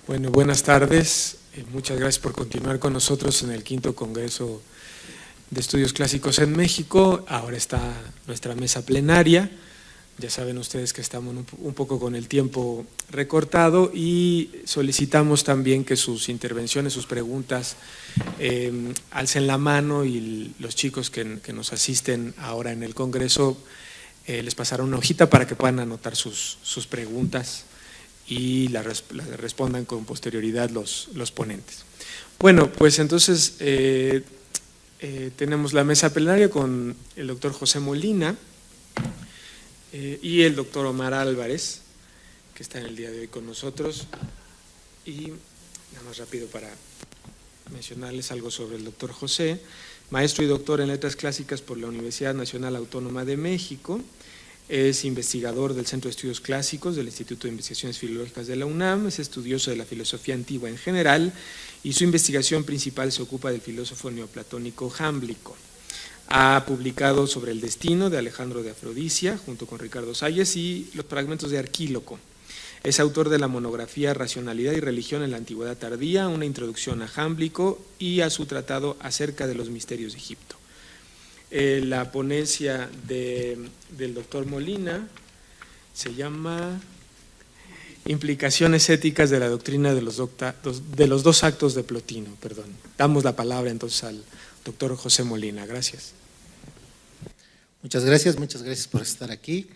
Bueno, buenas tardes. Muchas gracias por continuar con nosotros en el 5º Congreso de Estudios Clásicos en México. Ahora está nuestra mesa plenaria. Ya saben ustedes que estamos un poco con el tiempo recortado y solicitamos también que sus intervenciones, sus preguntas, alcen la mano y los chicos que nos asisten ahora en el Congreso les pasarán una hojita para que puedan anotar sus preguntas y la respondan con posterioridad los ponentes. Bueno, pues entonces tenemos la mesa plenaria con el doctor José Molina y el doctor Omar Álvarez, que está en el día de hoy con nosotros. Y nada más rápido para mencionarles algo sobre el doctor José, maestro y doctor en Letras Clásicas por la Universidad Nacional Autónoma de México. Es investigador del Centro de Estudios Clásicos del Instituto de Investigaciones Filológicas de la UNAM, es estudioso de la filosofía antigua en general y su investigación principal se ocupa del filósofo neoplatónico Jámblico. Ha publicado sobre el destino de Alejandro de Afrodisia junto con Ricardo Salles y los fragmentos de Arquíloco. Es autor de la monografía Racionalidad y Religión en la Antigüedad Tardía, una introducción a Jámblico y a su tratado acerca de los misterios de Egipto. La ponencia del doctor Molina se llama Implicaciones éticas de la doctrina de los dos actos de Plotino. Damos la palabra entonces al doctor José Molina. Gracias. Muchas gracias por estar aquí.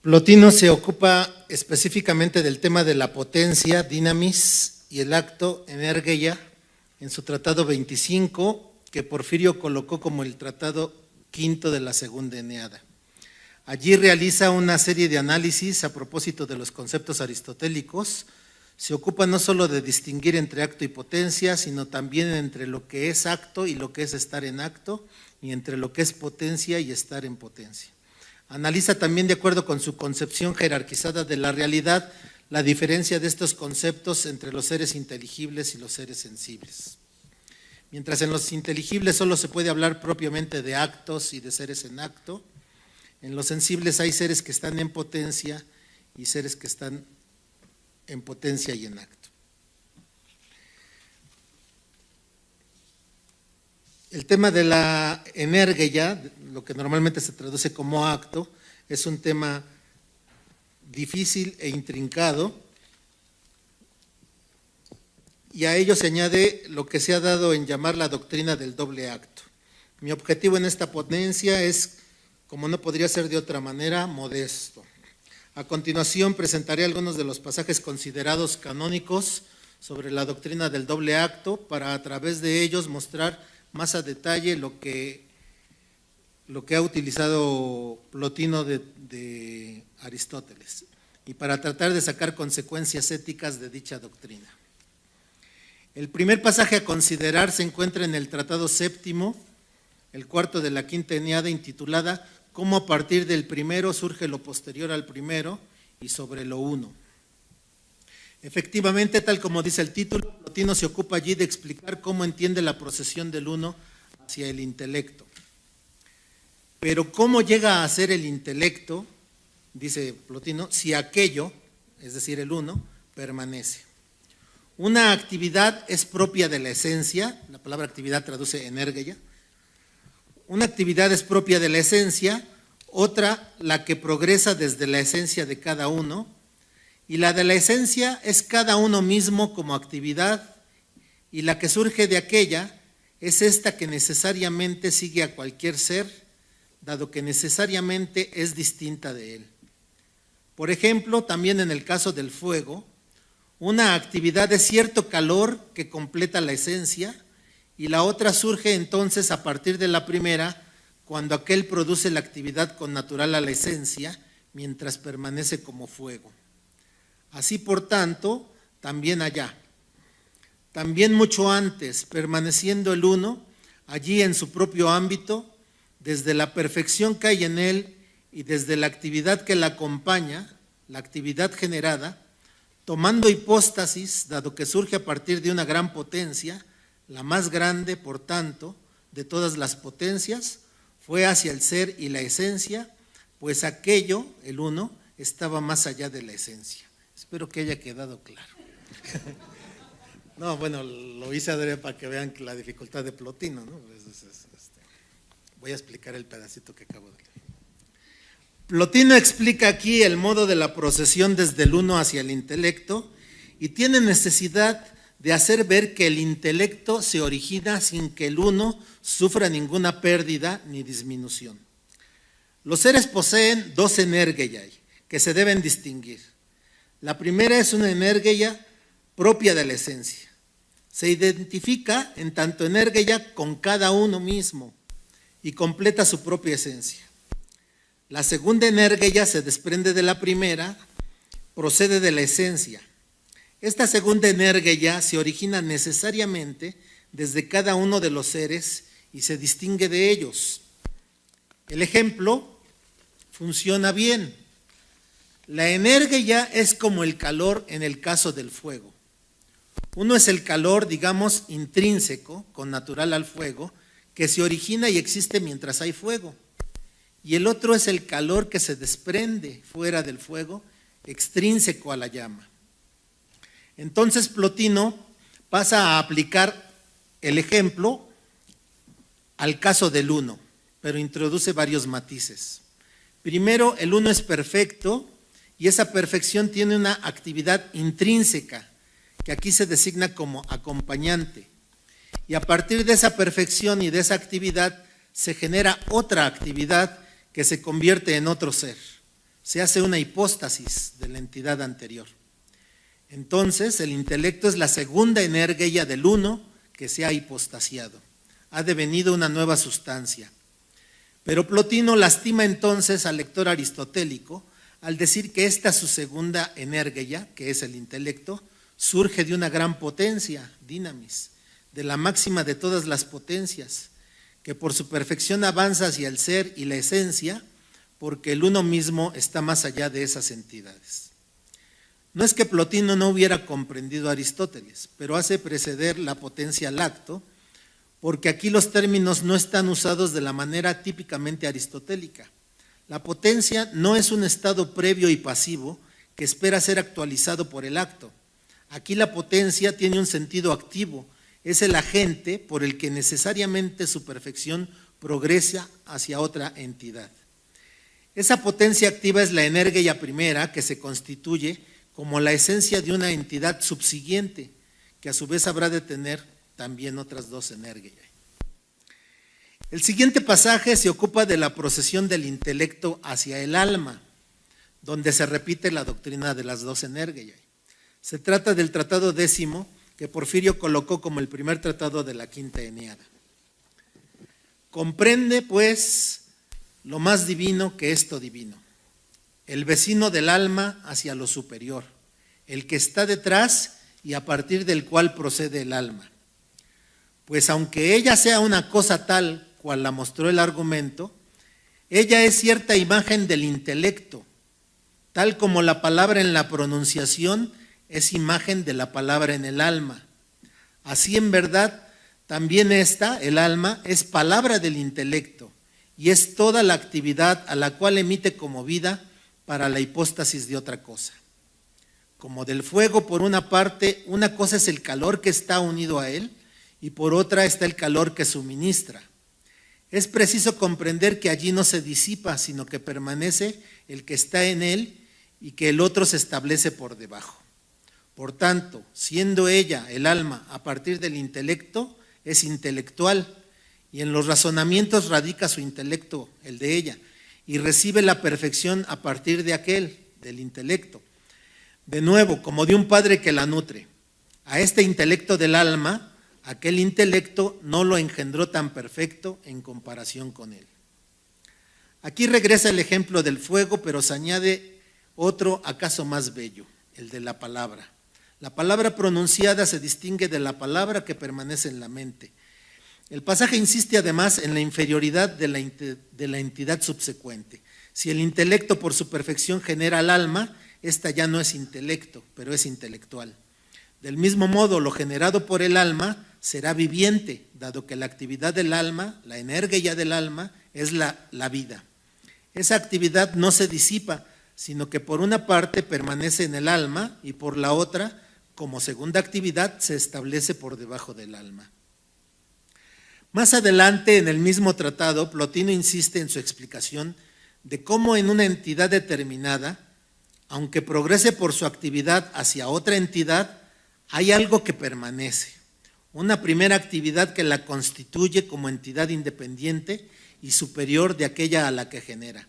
Plotino se ocupa específicamente del tema de la potencia, dinamis, y el acto, energeia, en su tratado 25, que Porfirio colocó como el tratado quinto de la segunda Eneada. Allí realiza una serie de análisis a propósito de los conceptos aristotélicos. Se ocupa no solo de distinguir entre acto y potencia, sino también entre lo que es acto y lo que es estar en acto, y entre lo que es potencia y estar en potencia. Analiza también, de acuerdo con su concepción jerarquizada de la realidad, la diferencia de estos conceptos entre los seres inteligibles y los seres sensibles. Mientras en los inteligibles solo se puede hablar propiamente de actos y de seres en acto, en los sensibles hay seres que están en potencia y seres que están en potencia y en acto. El tema de la energeia, lo que normalmente se traduce como acto, es un tema difícil e intrincado, y a ello se añade lo que se ha dado en llamar la doctrina del doble acto. Mi objetivo en esta ponencia es, como no podría ser de otra manera, modesto. A continuación presentaré algunos de los pasajes considerados canónicos sobre la doctrina del doble acto para a través de ellos mostrar más a detalle lo que ha utilizado Plotino de Aristóteles y para tratar de sacar consecuencias éticas de dicha doctrina. El primer pasaje a considerar se encuentra en el Tratado Séptimo, el cuarto de la quinta Eneada, intitulada Cómo a partir del primero surge lo posterior al primero y sobre lo uno. Efectivamente, tal como dice el título, Plotino se ocupa allí de explicar cómo entiende la procesión del uno hacia el intelecto. Pero ¿cómo llega a ser el intelecto, dice Plotino, si aquello, es decir, el uno, permanece? Una actividad es propia de la esencia, la palabra actividad traduce energeia. Una actividad es propia de la esencia, otra la que progresa desde la esencia de cada uno, y la de la esencia es cada uno mismo como actividad, y la que surge de aquella es esta que necesariamente sigue a cualquier ser, dado que necesariamente es distinta de él. Por ejemplo, también en el caso del fuego, una actividad es cierto calor que completa la esencia y la otra surge entonces a partir de la primera cuando aquel produce la actividad connatural a la esencia mientras permanece como fuego. Así por tanto, también allá. También mucho antes, permaneciendo el uno, allí en su propio ámbito, desde la perfección que hay en él y desde la actividad que la acompaña, la actividad generada, tomando hipóstasis, dado que surge a partir de una gran potencia, la más grande, por tanto, de todas las potencias, fue hacia el ser y la esencia, pues aquello, el uno, estaba más allá de la esencia. Espero que haya quedado claro. No, bueno, lo hice adrede para que vean la dificultad de Plotino, ¿no? Voy a explicar el pedacito que acabo de leer. Plotino explica aquí el modo de la procesión desde el uno hacia el intelecto y tiene necesidad de hacer ver que el intelecto se origina sin que el uno sufra ninguna pérdida ni disminución. Los seres poseen dos energeyai que se deben distinguir. La primera es una energeia propia de la esencia. Se identifica en tanto energeia con cada uno mismo y completa su propia esencia. La segunda energeia se desprende de la primera, procede de la esencia. Esta segunda energeia se origina necesariamente desde cada uno de los seres y se distingue de ellos. El ejemplo funciona bien. La energeia es como el calor en el caso del fuego. Uno es el calor, digamos, intrínseco, connatural al fuego, que se origina y existe mientras hay fuego. Y el otro es el calor que se desprende fuera del fuego, extrínseco a la llama. Entonces Plotino pasa a aplicar el ejemplo al caso del uno, pero introduce varios matices. Primero, el uno es perfecto y esa perfección tiene una actividad intrínseca, que aquí se designa como acompañante. Y a partir de esa perfección y de esa actividad se genera otra actividad que se convierte en otro ser. Se hace una hipóstasis de la entidad anterior. Entonces, el intelecto es la segunda energeia del uno que se ha hipostasiado. Ha devenido una nueva sustancia. Pero Plotino lastima entonces al lector aristotélico al decir que esta su segunda energeia, que es el intelecto, surge de una gran potencia, dinamis, de la máxima de todas las potencias, que por su perfección avanza hacia el ser y la esencia, porque el uno mismo está más allá de esas entidades. No es que Plotino no hubiera comprendido a Aristóteles, pero hace preceder la potencia al acto, porque aquí los términos no están usados de la manera típicamente aristotélica. La potencia no es un estado previo y pasivo que espera ser actualizado por el acto. Aquí la potencia tiene un sentido activo, es el agente por el que necesariamente su perfección progresa hacia otra entidad. Esa potencia activa es la energeia primera, que se constituye como la esencia de una entidad subsiguiente, que a su vez habrá de tener también otras dos energeias. El siguiente pasaje se ocupa de la procesión del intelecto hacia el alma, donde se repite la doctrina de las dos energeias. Se trata del tratado 10, que Porfirio colocó como el primer tratado de la quinta Eneada. Comprende, pues, lo más divino que esto divino, el vecino del alma hacia lo superior, el que está detrás y a partir del cual procede el alma. Pues aunque ella sea una cosa tal cual la mostró el argumento, ella es cierta imagen del intelecto, tal como la palabra en la pronunciación es imagen de la palabra en el alma. Así en verdad, también esta, el alma, es palabra del intelecto y es toda la actividad a la cual emite como vida para la hipóstasis de otra cosa. Como del fuego, por una parte, una cosa es el calor que está unido a él y por otra está el calor que suministra. Es preciso comprender que allí no se disipa, sino que permanece el que está en él y que el otro se establece por debajo. Por tanto, siendo ella, el alma, a partir del intelecto, es intelectual y en los razonamientos radica su intelecto, el de ella, y recibe la perfección a partir de aquel, del intelecto. De nuevo, como de un padre que la nutre, a este intelecto del alma, aquel intelecto no lo engendró tan perfecto en comparación con él. Aquí regresa el ejemplo del fuego, pero se añade otro acaso más bello, el de la palabra. La palabra pronunciada se distingue de la palabra que permanece en la mente. El pasaje insiste además en la inferioridad de la entidad subsecuente. Si el intelecto por su perfección genera al alma, esta ya no es intelecto, pero es intelectual. Del mismo modo, lo generado por el alma será viviente, dado que la actividad del alma, la energía del alma, es la vida. Esa actividad no se disipa, sino que por una parte permanece en el alma y por la otra, como segunda actividad, se establece por debajo del alma. Más adelante, en el mismo tratado, Plotino insiste en su explicación de cómo en una entidad determinada, aunque progrese por su actividad hacia otra entidad, hay algo que permanece, una primera actividad que la constituye como entidad independiente y superior de aquella a la que genera.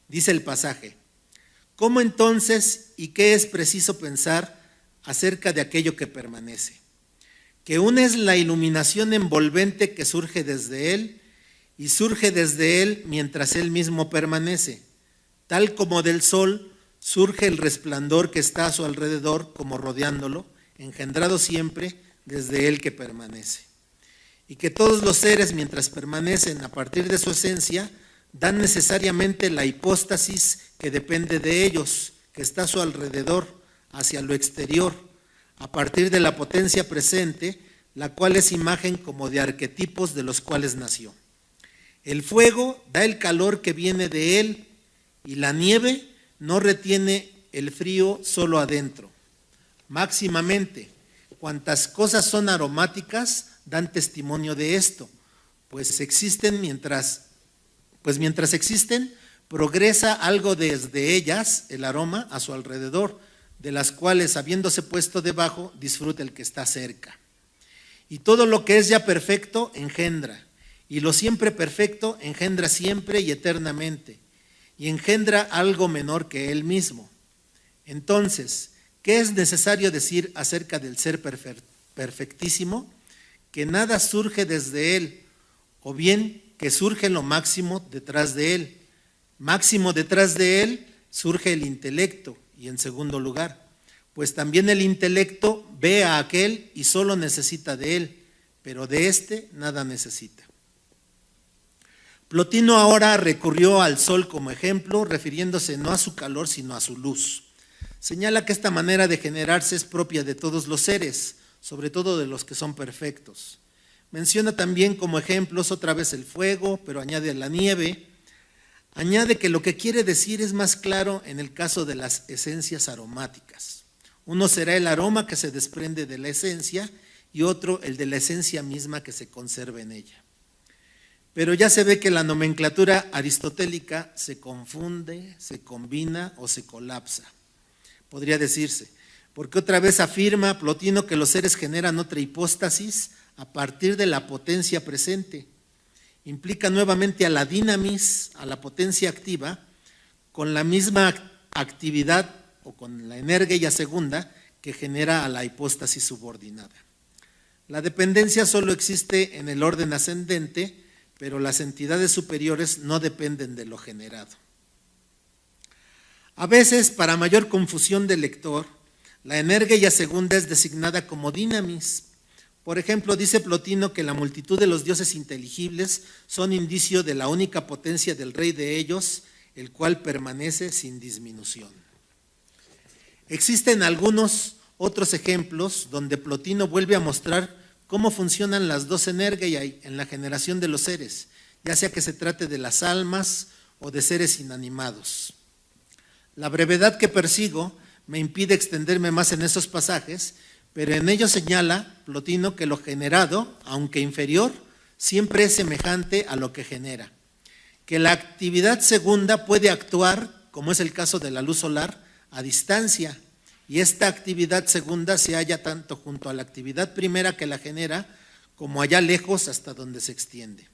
Dice el pasaje: ¿cómo entonces y qué es preciso pensar acerca de aquello que permanece? Que una es la iluminación envolvente que surge desde él y surge desde él mientras él mismo permanece, tal como del sol surge el resplandor que está a su alrededor como rodeándolo, engendrado siempre desde él que permanece. Y que todos los seres, mientras permanecen a partir de su esencia, dan necesariamente la hipóstasis que depende de ellos, que está a su alrededor, hacia lo exterior, a partir de la potencia presente, la cual es imagen como de arquetipos de los cuales nació. El fuego da el calor que viene de él, y la nieve no retiene el frío solo adentro. Máximamente, cuantas cosas son aromáticas dan testimonio de esto, pues mientras existen, progresa algo desde ellas, el aroma, a su alrededor, de las cuales, habiéndose puesto debajo, disfruta el que está cerca. Y todo lo que es ya perfecto engendra, y lo siempre perfecto engendra siempre y eternamente, y engendra algo menor que él mismo. Entonces, ¿qué es necesario decir acerca del ser perfectísimo? Que nada surge desde él, o bien que surge lo máximo detrás de él. Máximo detrás de él surge el intelecto, y en segundo lugar, pues también el intelecto ve a aquel y solo necesita de él, pero de éste nada necesita. Plotino ahora recurrió al sol como ejemplo, refiriéndose no a su calor, sino a su luz. Señala que esta manera de generarse es propia de todos los seres, sobre todo de los que son perfectos. Menciona también como ejemplos otra vez el fuego, pero añade la nieve. Añade que lo que quiere decir es más claro en el caso de las esencias aromáticas. Uno será el aroma que se desprende de la esencia y otro el de la esencia misma que se conserva en ella. Pero ya se ve que la nomenclatura aristotélica se confunde, se combina o se colapsa, podría decirse, porque otra vez afirma Plotino que los seres generan otra hipóstasis a partir de la potencia presente. Implica nuevamente a la dinamis, a la potencia activa, con la misma actividad o con la energía segunda que genera a la hipóstasis subordinada. La dependencia solo existe en el orden ascendente, pero las entidades superiores no dependen de lo generado. A veces, para mayor confusión del lector, la energía segunda es designada como dinamis. Por ejemplo, dice Plotino que la multitud de los dioses inteligibles son indicio de la única potencia del rey de ellos, el cual permanece sin disminución. Existen algunos otros ejemplos donde Plotino vuelve a mostrar cómo funcionan las dos energías en la generación de los seres, ya sea que se trate de las almas o de seres inanimados. La brevedad que persigo me impide extenderme más en esos pasajes, pero en ellos señala Plotino que lo generado, aunque inferior, siempre es semejante a lo que genera. Que la actividad segunda puede actuar, como es el caso de la luz solar, a distancia, y esta actividad segunda se halla tanto junto a la actividad primera que la genera, como allá lejos hasta donde se extiende.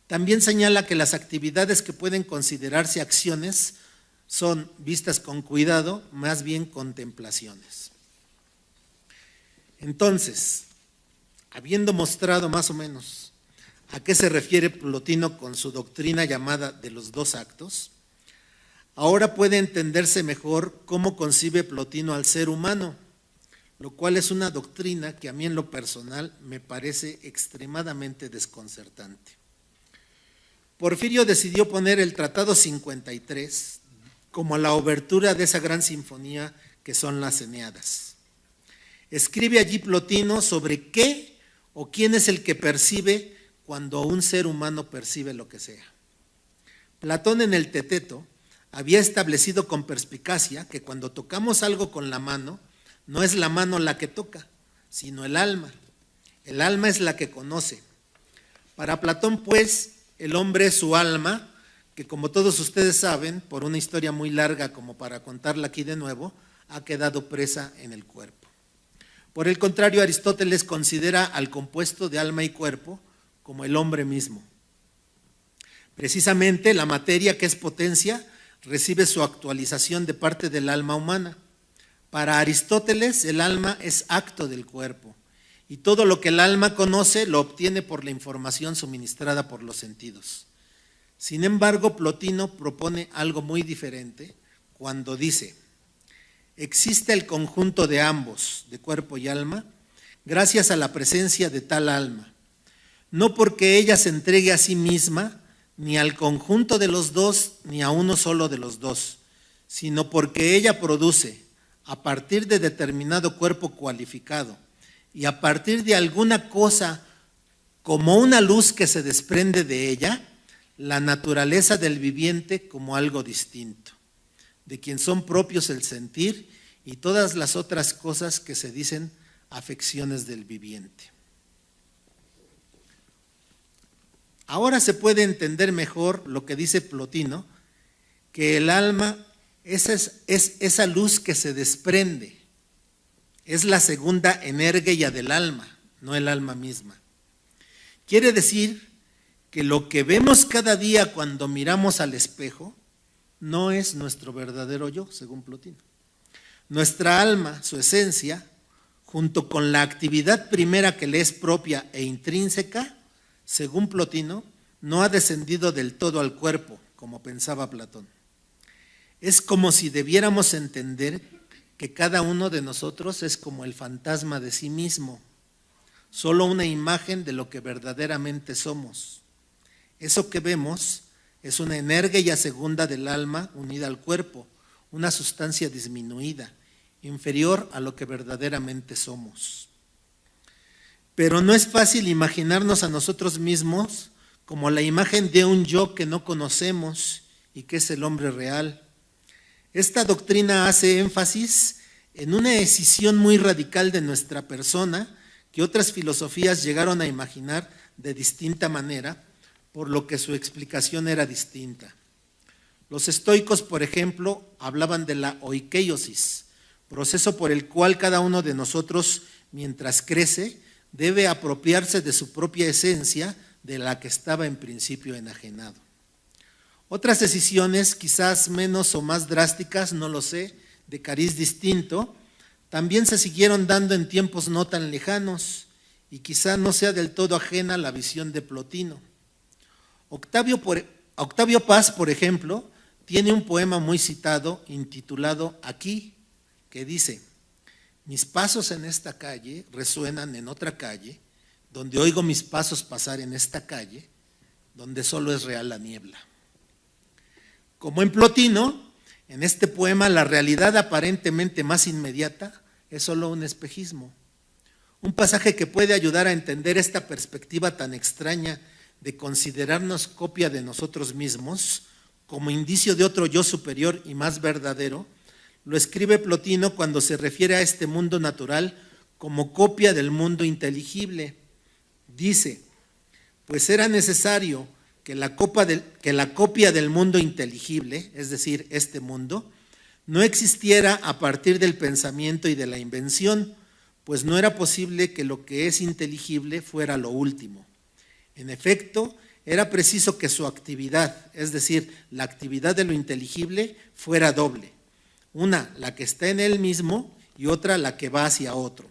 También señala que las actividades que pueden considerarse acciones son, vistas con cuidado, más bien contemplaciones. Entonces, habiendo mostrado más o menos a qué se refiere Plotino con su doctrina llamada de los dos actos, ahora puede entenderse mejor cómo concibe Plotino al ser humano, lo cual es una doctrina que a mí en lo personal me parece extremadamente desconcertante. Porfirio decidió poner el Tratado 53 como la obertura de esa gran sinfonía que son las Eneadas. Escribe allí Plotino sobre qué o quién es el que percibe cuando un ser humano percibe lo que sea. Platón en el Teteto había establecido con perspicacia que cuando tocamos algo con la mano, no es la mano la que toca, sino el alma. El alma es la que conoce. Para Platón, pues, el hombre es su alma, que como todos ustedes saben, por una historia muy larga como para contarla aquí de nuevo, ha quedado presa en el cuerpo. Por el contrario, Aristóteles considera al compuesto de alma y cuerpo como el hombre mismo. Precisamente la materia, que es potencia, recibe su actualización de parte del alma humana. Para Aristóteles, el alma es acto del cuerpo, y todo lo que el alma conoce lo obtiene por la información suministrada por los sentidos. Sin embargo, Plotino propone algo muy diferente cuando dice: existe el conjunto de ambos, de cuerpo y alma, gracias a la presencia de tal alma, no porque ella se entregue a sí misma, ni al conjunto de los dos, ni a uno solo de los dos, sino porque ella produce, a partir de determinado cuerpo cualificado y a partir de alguna cosa como una luz que se desprende de ella, la naturaleza del viviente como algo distinto, de quien son propios el sentir y todas las otras cosas que se dicen afecciones del viviente. Ahora se puede entender mejor lo que dice Plotino, que el alma es esa luz que se desprende, es la segunda energía del alma, no el alma misma. Quiere decir que lo que vemos cada día cuando miramos al espejo no es nuestro verdadero yo, según Plotino. Nuestra alma, su esencia, junto con la actividad primera que le es propia e intrínseca, según Plotino, no ha descendido del todo al cuerpo, como pensaba Platón. Es como si debiéramos entender que cada uno de nosotros es como el fantasma de sí mismo, solo una imagen de lo que verdaderamente somos. Eso que vemos es una energía segunda del alma unida al cuerpo, una sustancia disminuida, inferior a lo que verdaderamente somos. Pero no es fácil imaginarnos a nosotros mismos como la imagen de un yo que no conocemos y que es el hombre real. Esta doctrina hace énfasis en una escisión muy radical de nuestra persona que otras filosofías llegaron a imaginar de distinta manera, por lo que su explicación era distinta. Los estoicos, por ejemplo, hablaban de la oikeiosis, proceso por el cual cada uno de nosotros, mientras crece, debe apropiarse de su propia esencia, de la que estaba en principio enajenado. Otras decisiones, quizás menos o más drásticas, no lo sé, de cariz distinto, también se siguieron dando en tiempos no tan lejanos y quizá no sea del todo ajena a la visión de Plotino. Octavio Paz, por ejemplo, tiene un poema muy citado intitulado Aquí, que dice: mis pasos en esta calle resuenan en otra calle, donde oigo mis pasos pasar en esta calle, donde solo es real la niebla. Como en Plotino, en este poema la realidad aparentemente más inmediata es solo un espejismo. Un pasaje que puede ayudar a entender esta perspectiva tan extraña de considerarnos copia de nosotros mismos como indicio de otro yo superior y más verdadero, lo escribe Plotino cuando se refiere a este mundo natural como copia del mundo inteligible. Dice: pues era necesario que la copia del mundo inteligible, es decir, este mundo, no existiera a partir del pensamiento y de la invención, pues no era posible que lo que es inteligible fuera lo último. En efecto, era preciso que su actividad, es decir, la actividad de lo inteligible, fuera doble. Una, la que está en él mismo, y otra, la que va hacia otro.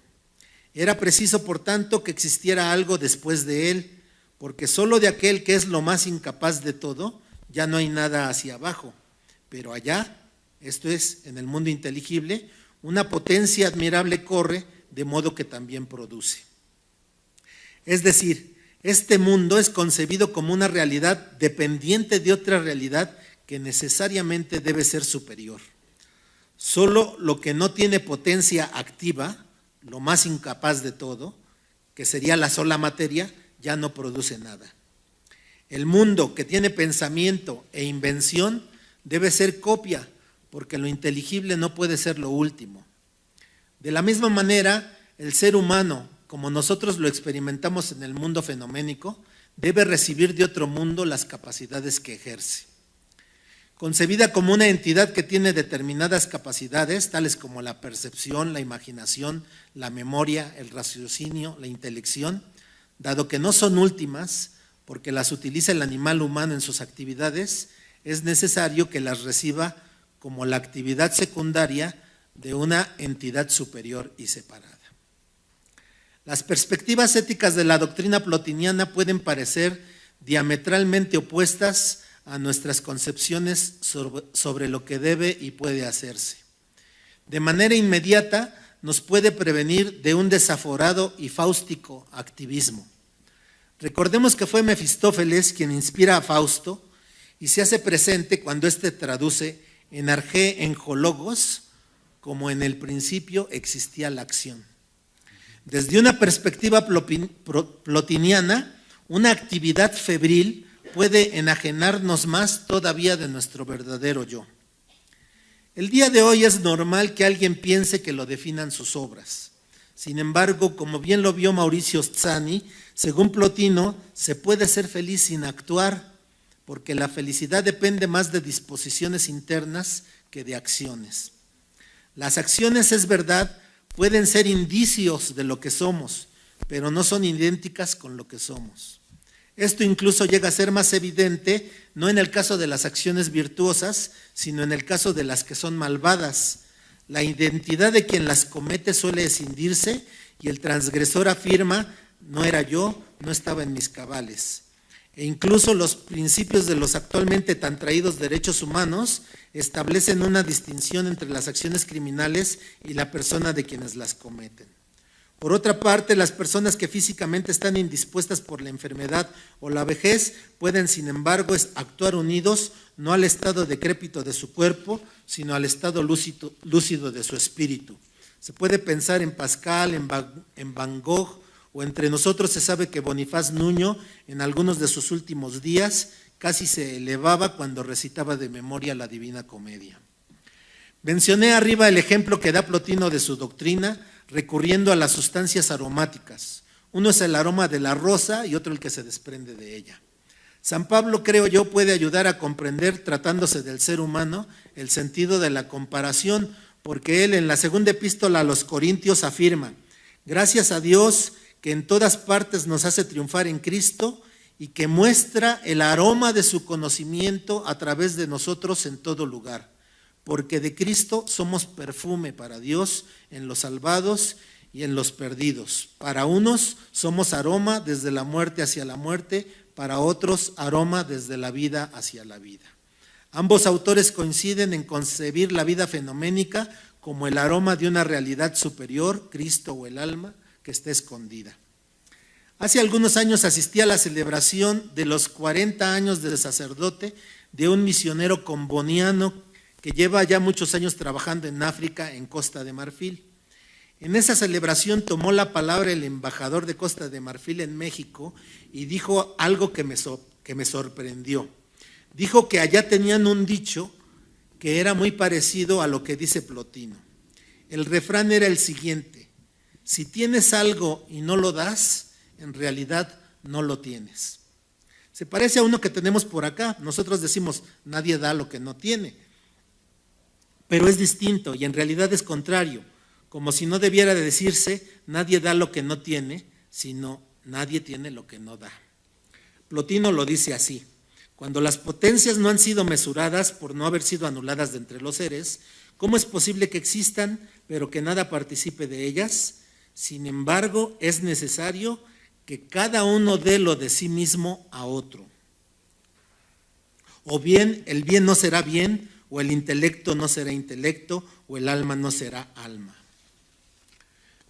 Era preciso, por tanto, que existiera algo después de él, porque solo de aquel que es lo más incapaz de todo, ya no hay nada hacia abajo. Pero allá, esto es, en el mundo inteligible, una potencia admirable corre, de modo que también produce. Es decir, este mundo es concebido como una realidad dependiente de otra realidad que necesariamente debe ser superior. Solo lo que no tiene potencia activa, lo más incapaz de todo, que sería la sola materia, ya no produce nada. El mundo que tiene pensamiento e invención debe ser copia, porque lo inteligible no puede ser lo último. De la misma manera, el ser humano, como nosotros lo experimentamos en el mundo fenoménico, debe recibir de otro mundo las capacidades que ejerce. Concebida como una entidad que tiene determinadas capacidades, tales como la percepción, la imaginación, la memoria, el raciocinio, la intelección, dado que no son últimas, porque las utiliza el animal humano en sus actividades, es necesario que las reciba como la actividad secundaria de una entidad superior y separada. Las perspectivas éticas de la doctrina plotiniana pueden parecer diametralmente opuestas a nuestras concepciones sobre lo que debe y puede hacerse. De manera inmediata nos puede prevenir de un desaforado y fáustico activismo. Recordemos que fue Mefistófeles quien inspira a Fausto y se hace presente cuando éste traduce en argé enjologos, como en el principio existía la acción. Desde una perspectiva plotiniana, una actividad febril puede enajenarnos más todavía de nuestro verdadero yo. El día de hoy es normal que alguien piense que lo definan sus obras. Sin embargo, como bien lo vio Mauricio Zani, según Plotino, se puede ser feliz sin actuar, porque la felicidad depende más de disposiciones internas que de acciones. Las acciones, es verdad, pueden ser indicios de lo que somos, pero no son idénticas con lo que somos. Esto incluso llega a ser más evidente, no en el caso de las acciones virtuosas, sino en el caso de las que son malvadas. La identidad de quien las comete suele escindirse y el transgresor afirma: no era yo, no estaba en mis cabales. E incluso los principios de los actualmente tan traídos derechos humanos establecen una distinción entre las acciones criminales y la persona de quienes las cometen. Por otra parte, las personas que físicamente están indispuestas por la enfermedad o la vejez pueden, sin embargo, actuar unidos no al estado decrépito de su cuerpo, sino al estado lúcido de su espíritu. Se puede pensar en Pascal, en Van Gogh, o entre nosotros se sabe que Bonifaz Nuño, en algunos de sus últimos días, casi se elevaba cuando recitaba de memoria la Divina Comedia. Mencioné arriba el ejemplo que da Plotino de su doctrina, recurriendo a las sustancias aromáticas. Uno es el aroma de la rosa y otro el que se desprende de ella. San Pablo, creo yo, puede ayudar a comprender, tratándose del ser humano, el sentido de la comparación, porque él en la segunda epístola a los Corintios afirma: gracias a Dios que en todas partes nos hace triunfar en Cristo y que muestra el aroma de su conocimiento a través de nosotros en todo lugar. Porque de Cristo somos perfume para Dios en los salvados y en los perdidos. Para unos somos aroma desde la muerte hacia la muerte, para otros aroma desde la vida hacia la vida. Ambos autores coinciden en concebir la vida fenoménica como el aroma de una realidad superior, Cristo o el alma, que está escondida. Hace algunos años asistí a la celebración de los 40 años de sacerdote de un misionero comboniano que lleva ya muchos años trabajando en África, en Costa de Marfil. En esa celebración tomó la palabra el embajador de Costa de Marfil en México y dijo algo que me sorprendió. Dijo que allá tenían un dicho que era muy parecido a lo que dice Plotino. El refrán era el siguiente: si tienes algo y no lo das, en realidad no lo tienes. Se parece a uno que tenemos por acá. Nosotros decimos: nadie da lo que no tiene. Pero es distinto y en realidad es contrario, como si no debiera de decirse nadie da lo que no tiene, sino nadie tiene lo que no da. Plotino lo dice así: cuando las potencias no han sido mesuradas por no haber sido anuladas de entre los seres, ¿cómo es posible que existan pero que nada participe de ellas? Sin embargo, es necesario que cada uno dé lo de sí mismo a otro. O bien el bien no será bien, o el intelecto no será intelecto, o el alma no será alma.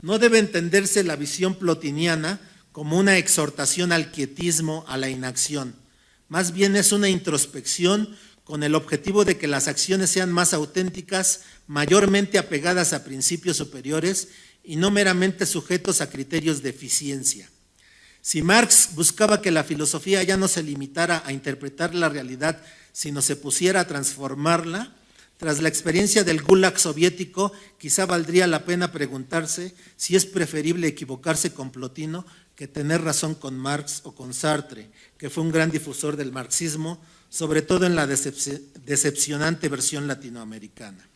No debe entenderse la visión plotiniana como una exhortación al quietismo, a la inacción. Más bien es una introspección con el objetivo de que las acciones sean más auténticas, mayormente apegadas a principios superiores y no meramente sujetos a criterios de eficiencia. Si Marx buscaba que la filosofía ya no se limitara a interpretar la realidad sino se pusiera a transformarla. Tras la experiencia del Gulag soviético, quizá valdría la pena preguntarse si es preferible equivocarse con Plotino que tener razón con Marx o con Sartre, que fue un gran difusor del marxismo, sobre todo en la decepcionante versión latinoamericana.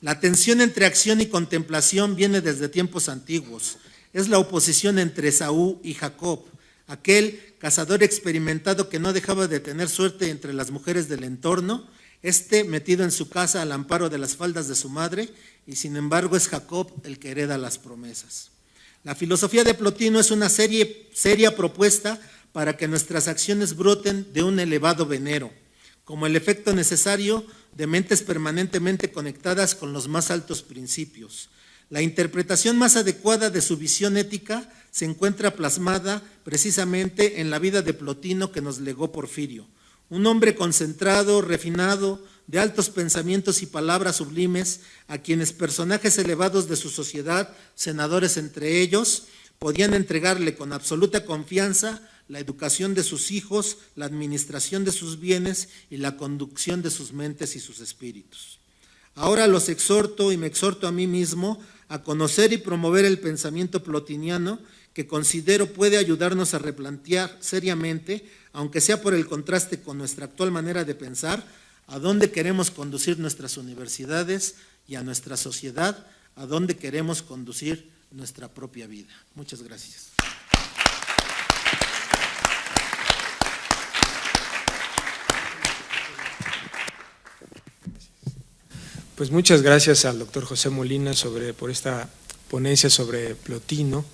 La tensión entre acción y contemplación viene desde tiempos antiguos. Es la oposición entre Esaú y Jacob, aquel cazador experimentado que no dejaba de tener suerte entre las mujeres del entorno, metido en su casa al amparo de las faldas de su madre, y sin embargo es Jacob el que hereda las promesas. La filosofía de Plotino es una seria propuesta para que nuestras acciones broten de un elevado venero, como el efecto necesario de mentes permanentemente conectadas con los más altos principios. La interpretación más adecuada de su visión ética se encuentra plasmada precisamente en la vida de Plotino que nos legó Porfirio. Un hombre concentrado, refinado, de altos pensamientos y palabras sublimes, a quienes personajes elevados de su sociedad, senadores entre ellos, podían entregarle con absoluta confianza la educación de sus hijos, la administración de sus bienes y la conducción de sus mentes y sus espíritus. Ahora los exhorto y me exhorto a mí mismo a conocer y promover el pensamiento plotiniano, que considero puede ayudarnos a replantear seriamente, aunque sea por el contraste con nuestra actual manera de pensar, a dónde queremos conducir nuestras universidades y a nuestra sociedad, a dónde queremos conducir nuestra propia vida. Muchas gracias. Pues muchas gracias al doctor José Molina por esta ponencia sobre Plotino.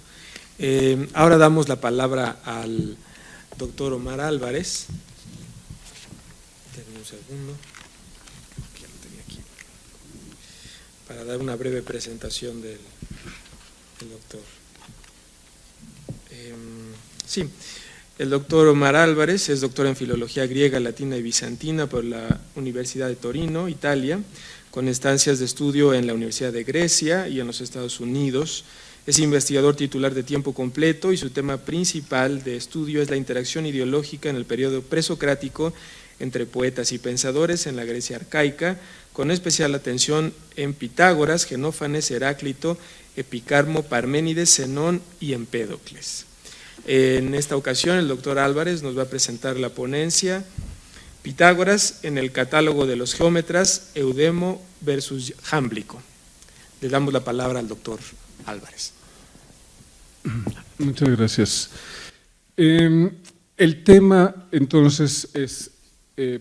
Ahora damos la palabra al doctor Omar Álvarez. Denme un segundo, ya lo tenía aquí, para dar una breve presentación del doctor. Sí, el doctor Omar Álvarez es doctor en Filología Griega, Latina y Bizantina por la Universidad de Torino, Italia, con estancias de estudio en la Universidad de Grecia y en los Estados Unidos. Es investigador titular de tiempo completo y su tema principal de estudio es la interacción ideológica en el periodo presocrático entre poetas y pensadores en la Grecia arcaica, con especial atención en Pitágoras, Genófanes, Heráclito, Epicarmo, Parménides, Zenón y Empédocles. En esta ocasión el doctor Álvarez nos va a presentar la ponencia Pitágoras en el catálogo de los geómetras, Eudemo versus Jámblico. Le damos la palabra al doctor Álvarez. Muchas gracias. El tema entonces es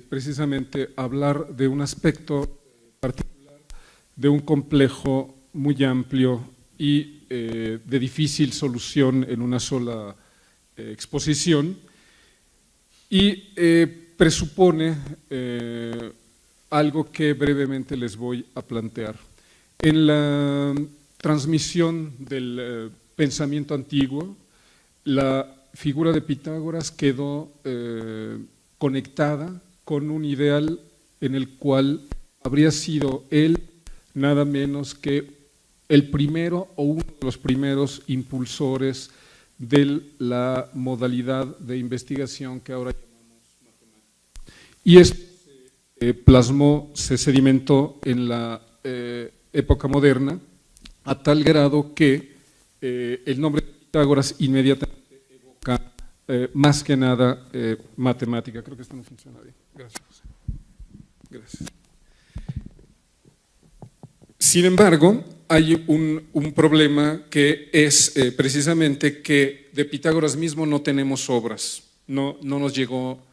precisamente hablar de un aspecto particular de un complejo muy amplio y de difícil solución en una sola exposición, y presupone algo que brevemente les voy a plantear. En la transmisión del pensamiento antiguo, la figura de Pitágoras quedó conectada con un ideal en el cual habría sido él nada menos que el primero o uno de los primeros impulsores de la modalidad de investigación que ahora llamamos matemática. Y esto se plasmó, se sedimentó en la época moderna, a tal grado que el nombre de Pitágoras inmediatamente evoca más que nada matemática. Creo que esto no funciona bien. Gracias, José. Gracias. Sin embargo, hay un problema que es precisamente que de Pitágoras mismo no tenemos obras, no nos llegó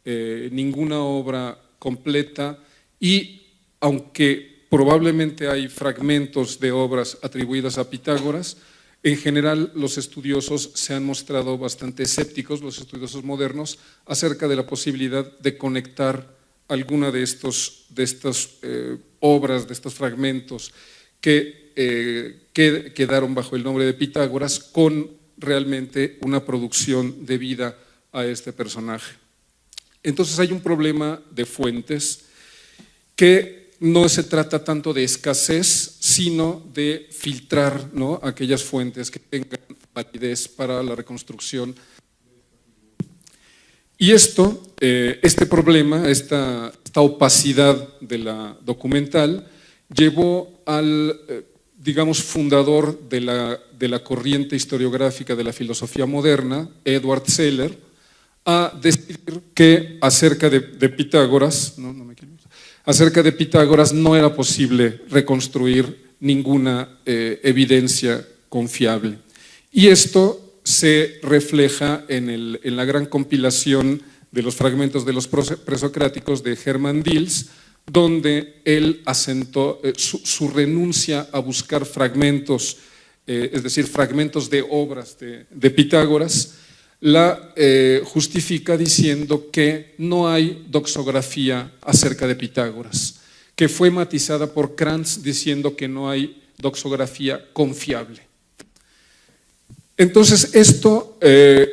ninguna obra completa, y aunque probablemente hay fragmentos de obras atribuidas a Pitágoras, en general los estudiosos se han mostrado bastante escépticos, los estudiosos modernos, acerca de la posibilidad de conectar alguna de estas obras, de estos fragmentos que quedaron bajo el nombre de Pitágoras con realmente una producción debida a este personaje. Entonces hay un problema de fuentes que no se trata tanto de escasez, sino de filtrar, ¿no?, aquellas fuentes que tengan validez para la reconstrucción. Y este problema, esta opacidad de la documental, llevó al, digamos, fundador de la corriente historiográfica de la filosofía moderna, Edward Seller, a decir que acerca de Pitágoras, acerca de Pitágoras no era posible reconstruir ninguna evidencia confiable. Y esto se refleja en la gran compilación de los fragmentos de los presocráticos de Hermann Diels, donde él asentó su renuncia a buscar fragmentos, es decir, fragmentos de obras de Pitágoras, la justifica diciendo que no hay doxografía acerca de Pitágoras, que fue matizada por Krantz diciendo que no hay doxografía confiable. Entonces, esto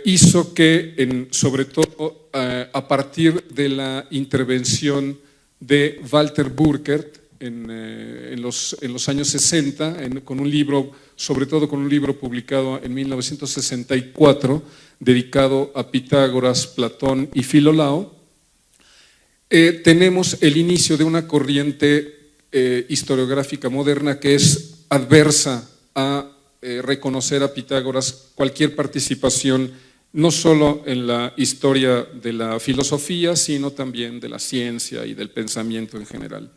hizo que, sobre todo a partir de la intervención de Walter Burkert en los años 60, con un libro, sobre todo con un libro publicado en 1964, dedicado a Pitágoras, Platón y Filolao, tenemos el inicio de una corriente historiográfica moderna que es adversa a reconocer a Pitágoras cualquier participación, no solo en la historia de la filosofía, sino también de la ciencia y del pensamiento en general.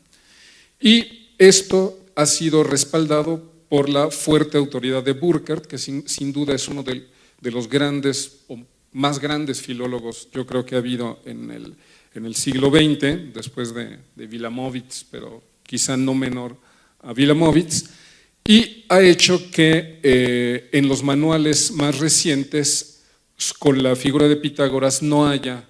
Y esto ha sido respaldado por la fuerte autoridad de Burkert, que sin duda es uno de los grandes o más grandes filólogos, yo creo que ha habido en el siglo XX, después de Wilamowitz, pero quizá no menor a Wilamowitz, y ha hecho que en los manuales más recientes, con la figura de Pitágoras, no haya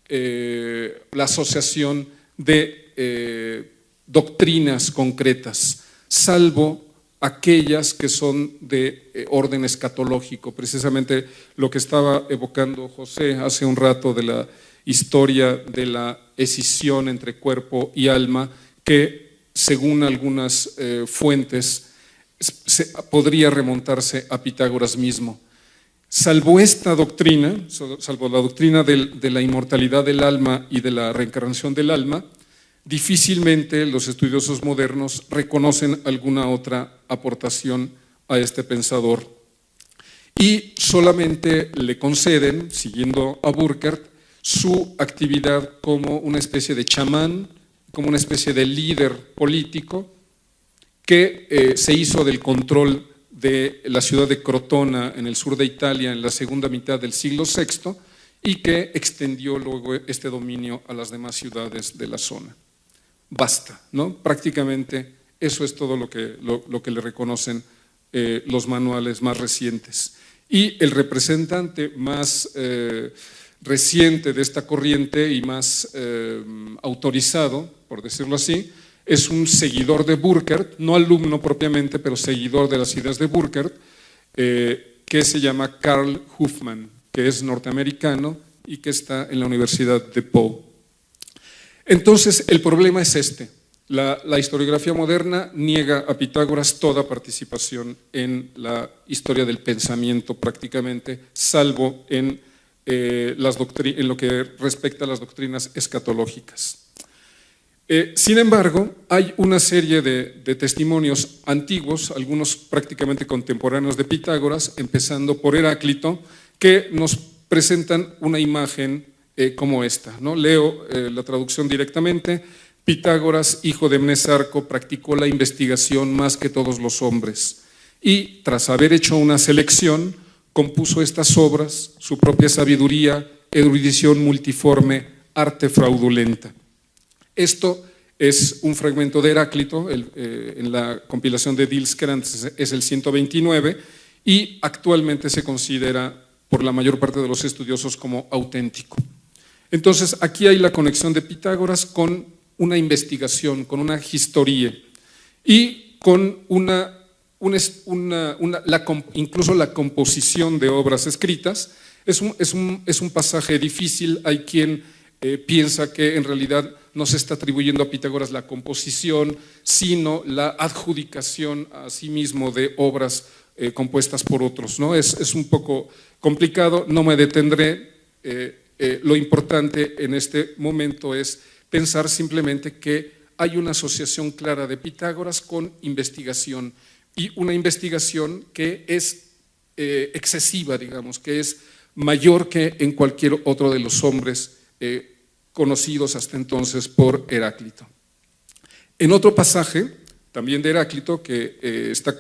la asociación de doctrinas concretas, salvo aquellas que son de orden escatológico, precisamente lo que estaba evocando José hace un rato de la historia de la escisión entre cuerpo y alma, que según algunas fuentes podría remontarse a Pitágoras mismo. Salvo esta doctrina, salvo la doctrina de la inmortalidad del alma y de la reencarnación del alma, difícilmente los estudiosos modernos reconocen alguna otra aportación a este pensador y solamente le conceden, siguiendo a Burkert, su actividad como una especie de chamán, como una especie de líder político que se hizo del control de la ciudad de Crotona en el sur de Italia en la segunda mitad del siglo VI y que extendió luego este dominio a las demás ciudades de la zona. Basta, ¿no? Prácticamente eso es todo lo que le reconocen los manuales más recientes. Y el representante más reciente de esta corriente y más autorizado, por decirlo así, es un seguidor de Burkert, no alumno propiamente, pero seguidor de las ideas de Burkert, que se llama Carl Huffman, que es norteamericano y que está en la Universidad de Pau. Entonces, el problema es este. La historiografía moderna niega a Pitágoras toda participación en la historia del pensamiento prácticamente, salvo en lo que respecta a las doctrinas escatológicas. Sin embargo, hay una serie de testimonios antiguos, algunos prácticamente contemporáneos de Pitágoras, empezando por Heráclito, que nos presentan una imagen como esta, ¿no? Leo la traducción directamente. Pitágoras, hijo de Mnesarco, practicó la investigación más que todos los hombres y, tras haber hecho una selección, compuso estas obras, su propia sabiduría, erudición multiforme, arte fraudulenta. Esto es un fragmento de Heráclito, en la compilación de Diels Krantz es el 129 y actualmente se considera por la mayor parte de los estudiosos como auténtico. Entonces, aquí hay la conexión de Pitágoras con una investigación, con una historia y con incluso la composición de obras escritas. Es un pasaje difícil, hay quien piensa que en realidad no se está atribuyendo a Pitágoras la composición, sino la adjudicación a sí mismo de obras compuestas por otros, ¿no? Es un poco complicado, no me detendré lo importante en este momento es pensar simplemente que hay una asociación clara de Pitágoras con investigación, y una investigación que es excesiva, digamos, que es mayor que en cualquier otro de los hombres conocidos hasta entonces por Heráclito. En otro pasaje, también de Heráclito, que está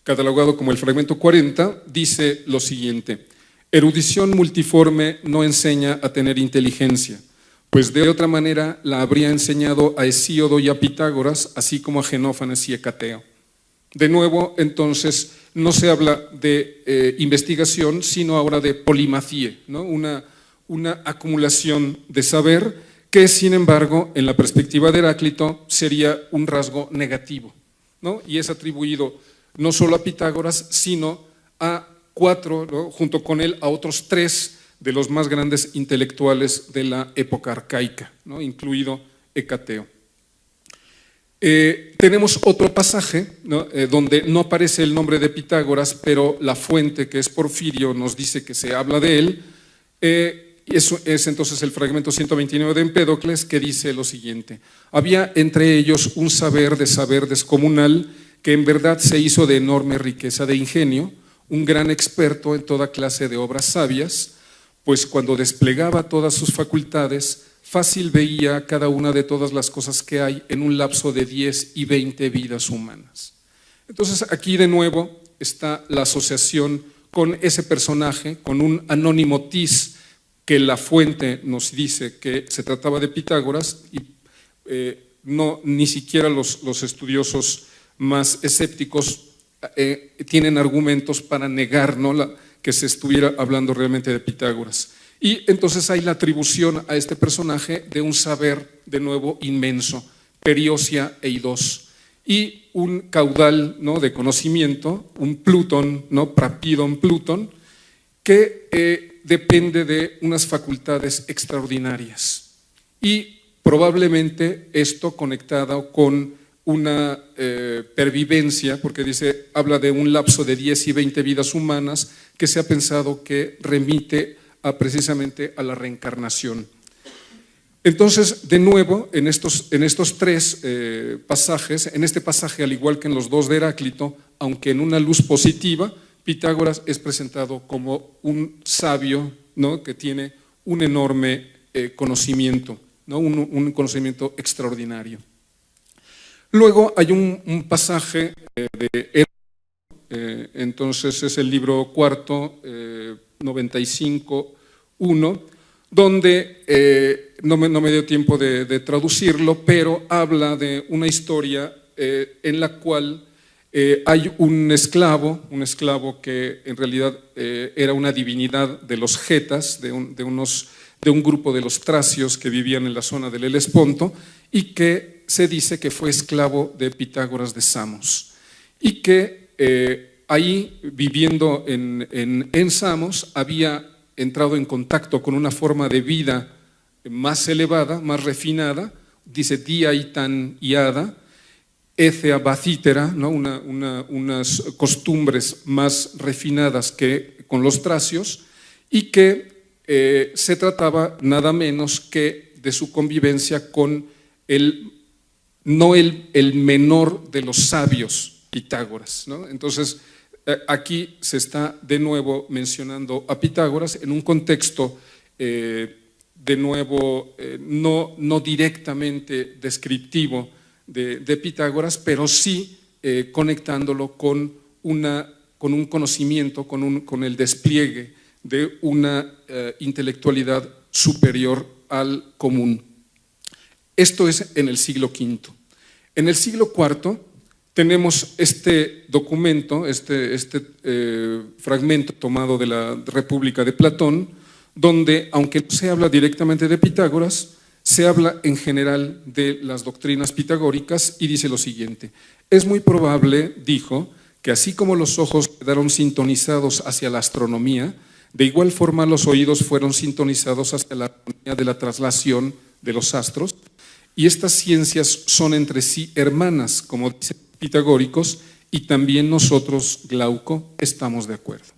catalogado como el fragmento 40, dice lo siguiente: erudición multiforme no enseña a tener inteligencia, pues de otra manera la habría enseñado a Hesíodo y a Pitágoras, así como a Genófanes y Hecateo. De nuevo, entonces, no se habla de investigación, sino ahora de polimacie, ¿no? Una acumulación de saber que, sin embargo, en la perspectiva de Heráclito, sería un rasgo negativo, ¿no? Y es atribuido no solo a Pitágoras, sino a 4, ¿no?, junto con él, a otros 3 de los más grandes intelectuales de la época arcaica, ¿no?, incluido Hecateo. Tenemos otro pasaje, ¿no?, donde no aparece el nombre de Pitágoras, pero la fuente, que es Porfirio, nos dice que se habla de él. Eso es entonces el fragmento 129 de Empédocles, que dice lo siguiente: había entre ellos un saber descomunal, que en verdad se hizo de enorme riqueza de ingenio, un gran experto en toda clase de obras sabias, pues cuando desplegaba todas sus facultades, fácil veía cada una de todas las cosas que hay en un lapso de 10 y 20 vidas humanas. Entonces aquí de nuevo está la asociación con ese personaje, con un anónimo Tis, que la fuente nos dice que se trataba de Pitágoras, y no, ni siquiera los estudiosos más escépticos tienen argumentos para negar, ¿no?, que se estuviera hablando realmente de Pitágoras. Y entonces hay la atribución a este personaje de un saber, de nuevo, inmenso, periosia eidos, y un caudal, ¿no?, de conocimiento, un Plutón, ¿no?, Prapidon Plutón, que depende de unas facultades extraordinarias. Y probablemente esto conectado con una pervivencia, porque habla de un lapso de 10 y 20 vidas humanas, que se ha pensado que remite precisamente a la reencarnación. Entonces, de nuevo, en estos 3 pasajes, en este pasaje, al igual que en los 2 de Heráclito, aunque en una luz positiva, Pitágoras es presentado como un sabio, ¿no?, que tiene un enorme conocimiento, ¿no?, un conocimiento extraordinario. Luego hay un pasaje de Heráclito, entonces es el libro 4, 95.1, donde no me dio tiempo de traducirlo, pero habla de una historia en la cual hay un esclavo que en realidad era una divinidad de los getas, de un grupo de los tracios que vivían en la zona del Helesponto, y que se dice que fue esclavo de Pitágoras de Samos, y que ahí, viviendo en Samos, había entrado en contacto con una forma de vida más elevada, más refinada, dice diaitan iada, ethea bacítera, ¿no?, unas costumbres más refinadas que con los tracios, y que se trataba nada menos que de su convivencia con no el menor de los sabios, Pitágoras, ¿no? Entonces, aquí se está de nuevo mencionando a Pitágoras en un contexto de nuevo no directamente descriptivo de Pitágoras, pero sí conectándolo con un conocimiento, con el despliegue de una intelectualidad superior al común. Esto es en el siglo V. En el siglo IV tenemos este documento, este fragmento tomado de la República de Platón, donde, aunque no se habla directamente de Pitágoras, se habla en general de las doctrinas pitagóricas, y dice lo siguiente: es muy probable, dijo, que así como los ojos quedaron sintonizados hacia la astronomía, de igual forma los oídos fueron sintonizados hacia la armonía de la traslación de los astros, y estas ciencias son entre sí hermanas, como dicen pitagóricos, y también nosotros, Glauco, estamos de acuerdo.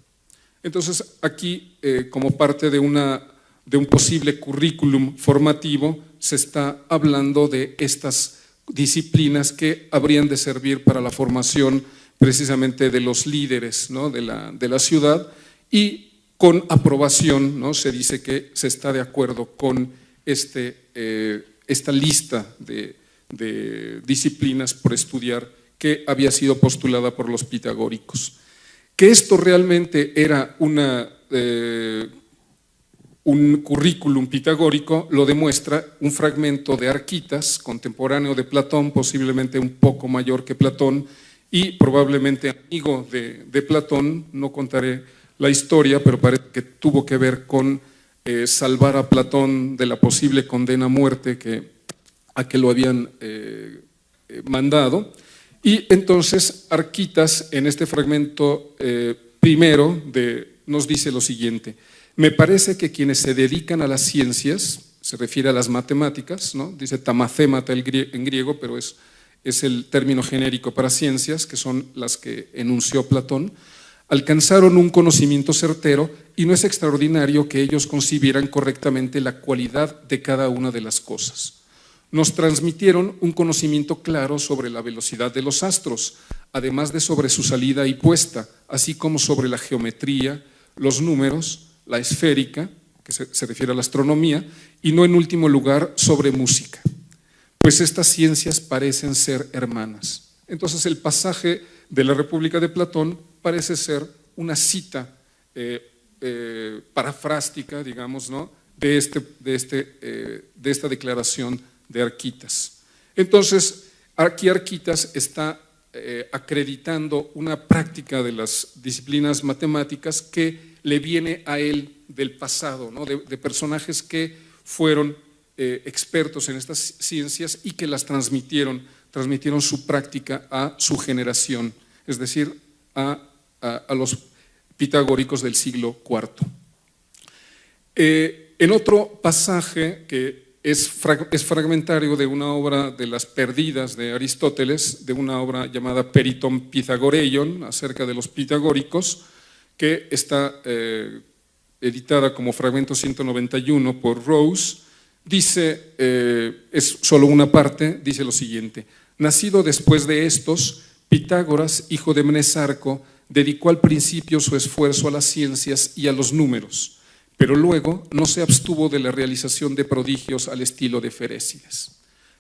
Entonces, aquí, como parte de una de un posible currículum formativo, se está hablando de estas disciplinas que habrían de servir para la formación precisamente de los líderes, ¿no?, de la ciudad, y con aprobación, ¿no?, se dice que se está de acuerdo con esta lista de disciplinas por estudiar que había sido postulada por los pitagóricos. Que esto realmente era un currículum pitagórico lo demuestra un fragmento de Arquitas, contemporáneo de Platón, posiblemente un poco mayor que Platón y probablemente amigo de Platón. No contaré la historia, pero parece que tuvo que ver con salvar a Platón de la posible condena a muerte a que lo habían mandado. Y entonces Arquitas, en este fragmento primero, nos dice lo siguiente: me parece que quienes se dedican a las ciencias, se refiere a las matemáticas, ¿no?, dice tamacémata en griego, pero es el término genérico para ciencias, que son las que enunció Platón, alcanzaron un conocimiento certero y no es extraordinario que ellos concibieran correctamente la cualidad de cada una de las cosas. Nos transmitieron un conocimiento claro sobre la velocidad de los astros, además de sobre su salida y puesta, así como sobre la geometría, los números, la esférica, que se refiere a la astronomía, y no en último lugar sobre música, pues estas ciencias parecen ser hermanas. Entonces el pasaje de la República de Platón parece ser una cita parafrástica, digamos, ¿no?, de esta declaración de Arquitas. Entonces, aquí Arquitas está acreditando una práctica de las disciplinas matemáticas que le viene a él del pasado, ¿no?, de personajes que fueron expertos en estas ciencias y que las transmitieron su práctica a su generación, es decir, a los pitagóricos del siglo IV. En otro pasaje que es fragmentario de una obra de las perdidas de Aristóteles, de una obra llamada Periton Pythagoreion, acerca de los pitagóricos, que está editada como fragmento 191 por Rose, dice, es solo una parte, dice lo siguiente: nacido después de estos, Pitágoras, hijo de Mnesarco, dedicó al principio su esfuerzo a las ciencias y a los números, pero luego no se abstuvo de la realización de prodigios al estilo de Ferécides.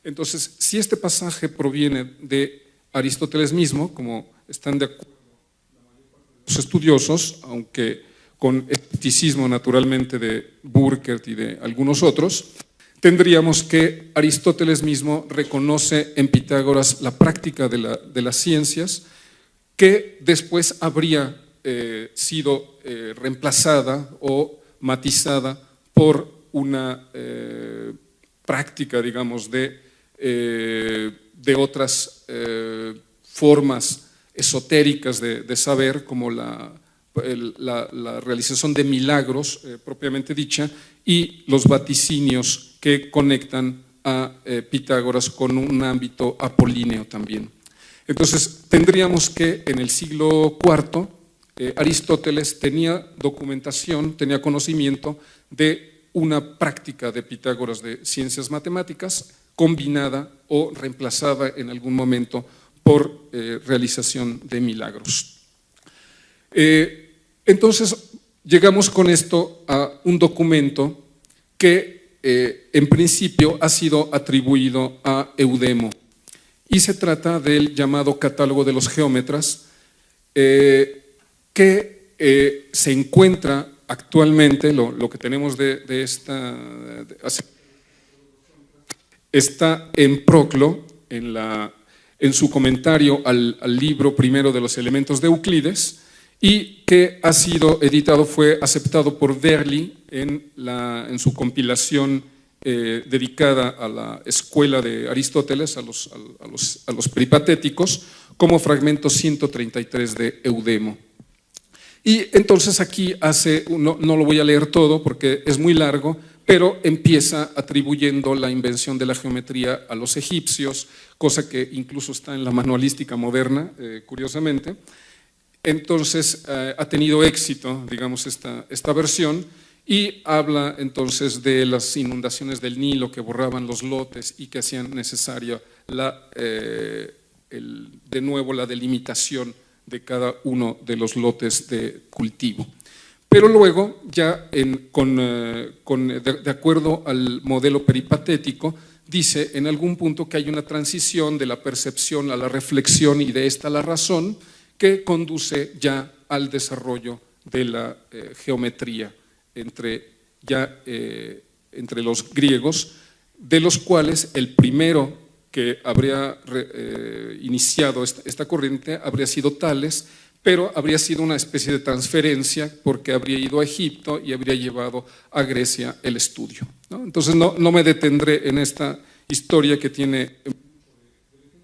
Entonces, si este pasaje proviene de Aristóteles mismo, como están de acuerdo los estudiosos, aunque con escepticismo naturalmente de Burkert y de algunos otros, tendríamos que Aristóteles mismo reconoce en Pitágoras la práctica de las ciencias, que después habría sido reemplazada o matizada por una práctica, digamos, de otras formas esotéricas de saber, como la realización de milagros propiamente dicha, y los vaticinios que conectan a Pitágoras con un ámbito apolíneo también. Entonces, tendríamos que en el siglo IV Aristóteles tenía documentación, tenía conocimiento de una práctica de Pitágoras de ciencias matemáticas combinada o reemplazada en algún momento por realización de milagros. Entonces, llegamos con esto a un documento que en principio ha sido atribuido a Eudemo, y se trata del llamado Catálogo de los Geómetras, que se encuentra actualmente, lo que tenemos está en Proclo, en su comentario al libro primero de los elementos de Euclides, y que ha sido editado, fue aceptado por Verli en su compilación dedicada a la escuela de Aristóteles, a los peripatéticos, como fragmento 133 de Eudemo. Y entonces aquí no lo voy a leer todo porque es muy largo, pero empieza atribuyendo la invención de la geometría a los egipcios, cosa que incluso está en la manualística moderna, curiosamente. Entonces ha tenido éxito, digamos, esta versión, y habla entonces de las inundaciones del Nilo que borraban los lotes y que hacían necesaria de nuevo la delimitación de cada uno de los lotes de cultivo. Pero luego, ya de acuerdo al modelo peripatético, dice en algún punto que hay una transición de la percepción a la reflexión y de esta a la razón que conduce ya al desarrollo de la geometría entre los griegos, de los cuales el primero que habría iniciado esta corriente habría sido Tales, pero habría sido una especie de transferencia porque habría ido a Egipto y habría llevado a Grecia el estudio, ¿no? Entonces no me detendré en esta historia que tiene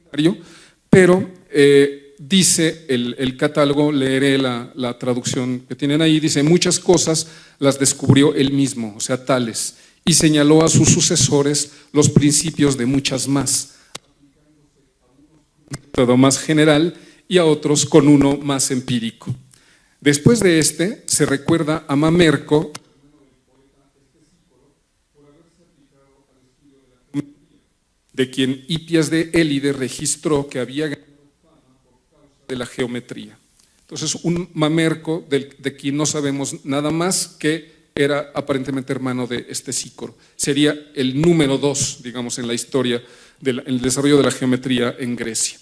legendario, pero dice el catálogo, leeré la traducción que tienen ahí, dice: muchas cosas las descubrió él mismo, o sea, Tales, y señaló a sus sucesores los principios de muchas más, todo más general, y a otros con uno más empírico. Después de se recuerda a Mamerco, de quien Hipias de Élide registró que había ganado fama por causa de la geometría. Entonces, un Mamerco de quien no sabemos nada más que era aparentemente hermano de Cícoro. Sería el número 2, digamos, en la historia del desarrollo de la geometría en Grecia.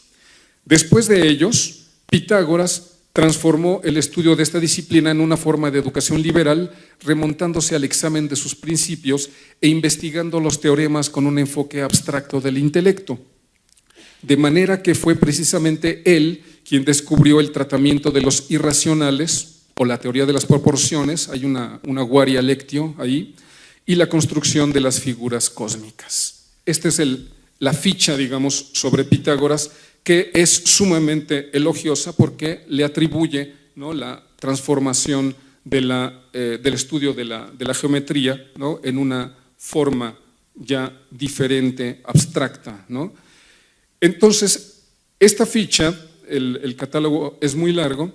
Después de ellos, Pitágoras transformó el estudio de esta disciplina en una forma de educación liberal, remontándose al examen de sus principios e investigando los teoremas con un enfoque abstracto del intelecto. De manera que fue precisamente él quien descubrió el tratamiento de los irracionales, o la teoría de las proporciones, hay una varia lectio ahí, y la construcción de las figuras cósmicas. Esta es la ficha, digamos, sobre Pitágoras, que es sumamente elogiosa porque le atribuye, ¿no?, la transformación del estudio de la geometría, ¿no?, en una forma ya diferente, abstracta, ¿no? Entonces, esta ficha, el catálogo es muy largo,